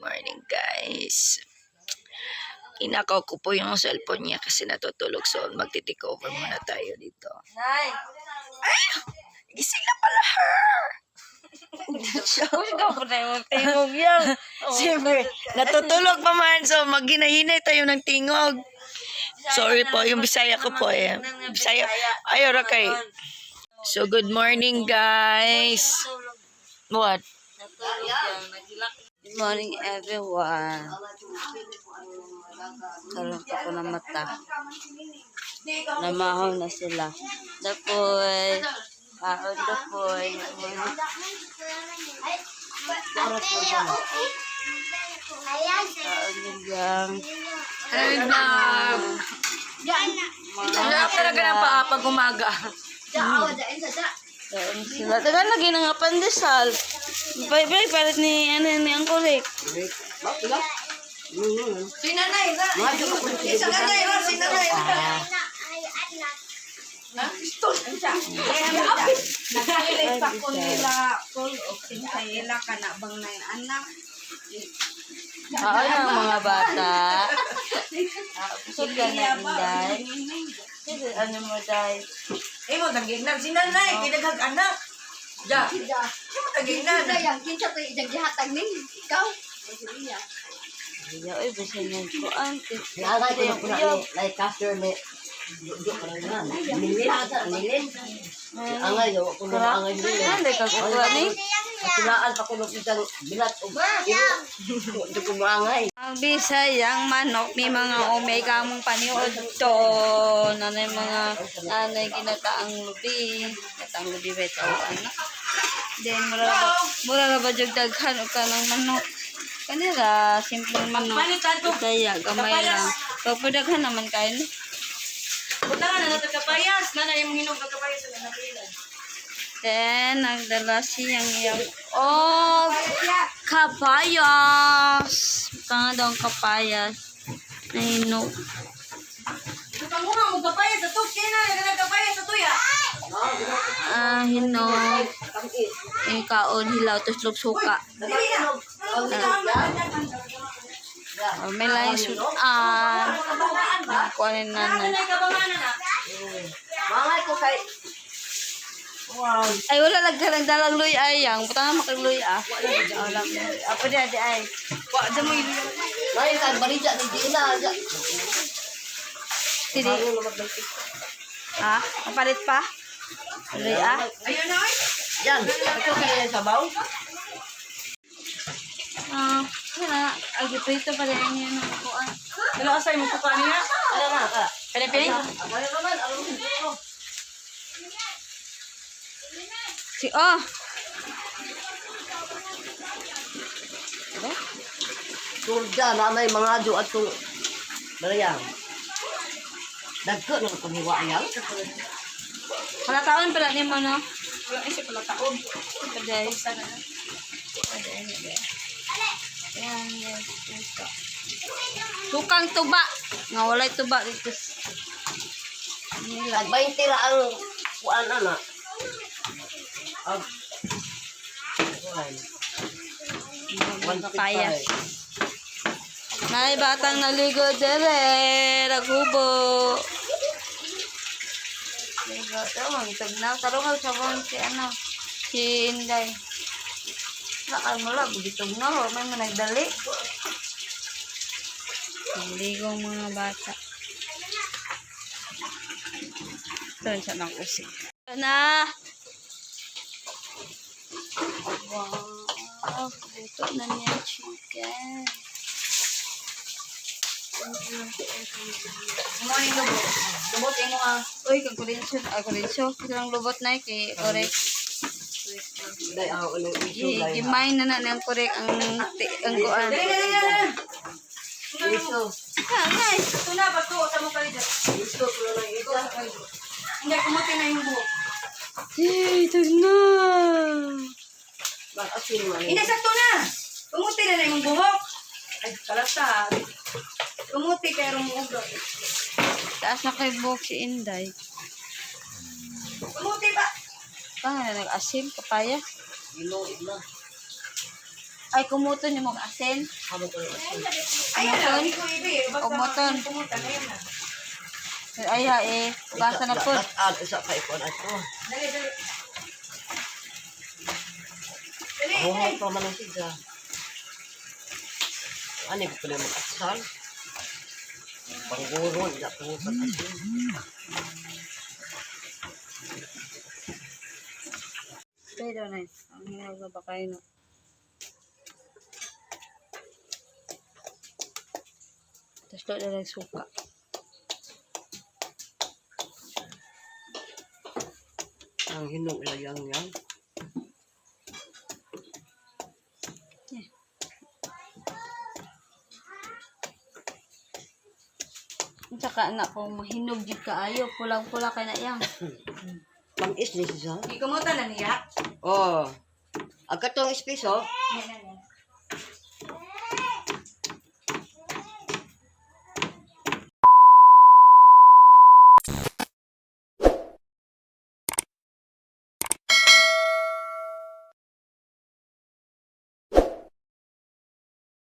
morning, guys. Inakaw ko po yung cellphone niya kasi natutulog. So, magti-take over muna tayo dito. Nay! Ay! Gising na pala her! Ikaw po na yung tingog yan. Siyempre, natutulog pa man. So, maghinahinay tayo ng tingog. Sorry po, yung Bisaya ko po eh. Bisaya. Ayaw ra kay. So, good morning, guys. What? Good morning, everyone. Karoon ko ng mata. Namahaw na sila. Dapoy. Kaon dapoy. Kaon yung gang. Ay, na. Wala talaga ng paa pag umaga. Kaon sila. Tagal lagi na nga pandesal. Bye-bye, palit ni ang kurik. Sinanay ra. Sinanay ra, sinanay ra. Nagkailit pa ko nila kung sinayela ka na bang na yung anak. Kaon ang mga bata. Pusod ka na, Inday. Ano mo, Day? Mo tagignan sinanay, kinaghag anak. Ja. Mo tagignan. Yang kinsa to ijang gihatag ning ikaw. Ayaw, bisa niyan ko. Ante. Nalay ko na po na like caster ni Duk ko na nilin ata nilin angay yo ko na angay nilin Ande ka kuha ni. katulaan pa ko ng isang bilat o duk ko angay Ang Bisayang manok may mga omega mong paniod to. Nanay mga nanay ginataang lubi. Ginataang lubi ba ito anak. Then mura ba jud daghan o ka ng manok. Kanira simpleng manok. Bisaya gamay lang. Pagpadaghan naman kayo ni. Butangan na nagkapayas, nanay yung hinog nagkapayas na napilan. Then, nagdala siyang iyang kapayas. Tanga daw ang kapayas. Na hinog. Butang ko nga magkapayas sa to, kaya na nagkapayas sa to ya. Hinog. Kaon, hilaw, tapos suka. Dili na. May lang yung sudan. Kuhanin na na. Nanay kabangana na. mangay ko kay Ay, wala lang dalang luy ayang. Putang na makagluy Wala. Apa dia ay? Wa da mo may kan barija ni Gina ja Tidi. Kapalit pa? Luy Ayun na ay. yan ako kay sabaw Wala. Ay, prito pa rin yun ang kuhan. Ano asay mo kupa niya? ala na ka Pili-pili. ano naman ano ko turja na may mga jo at to barayang dagko ng kumiwa ayang Kalataon pala ni mo, no? Wala isip pala taon. Paday. Ayan, yes. Tukang tuba. Nga walay tuba dito. ag 20 ra ang kuan ana ag Papaya. Nay, batang naligo dere. Naghubo. Ligo. Ito, magtagnaw. Tarungaw sa si si Inday. Nakal mo lang. Bugitog na. May mo nagdali. Naligo ang mga bata. Ito siya ng usi. Ito na. Wow. Ito na niya chicken. Morning lubot. Lubot mo ah. Uy, kang kulinsyo. Kulinsyo. Ito lang lubot na kay Orek. dai ang ano iso dai Gimay na ng Orek ang kuan. Dali. iso Guys. Ito na ba to sa mo kayo dyan? iso ko na ito Hindi kumuti na yung buhok. Ito na. bak asin man Hindi sakto na. Kumuti na yung buhok. Ay, kalata. Kumuti kay rong ugot. Taas na kay buhok si Inday. Kumuti ba? Nag-asim, papaya. ilo na Ay, kumuton yung mag-asin. Amo ko yung asin. Kumuton. Ay, basa na po. At isa pa ikon ato. Humot pa man ang siga. Ano ko pala mag-asal? Pangguro, hindi na pumutan asin. Pero na, ang hinag na ba kayo no? Tapos doon na lang suka. Ang hinog layang yan. Tsaka na po, mahinog yun kaayo. Pulang-pula ka na yan. Pang-is din siya. Di kumutan na niya. Oh. Agkatong ispiso. Yan.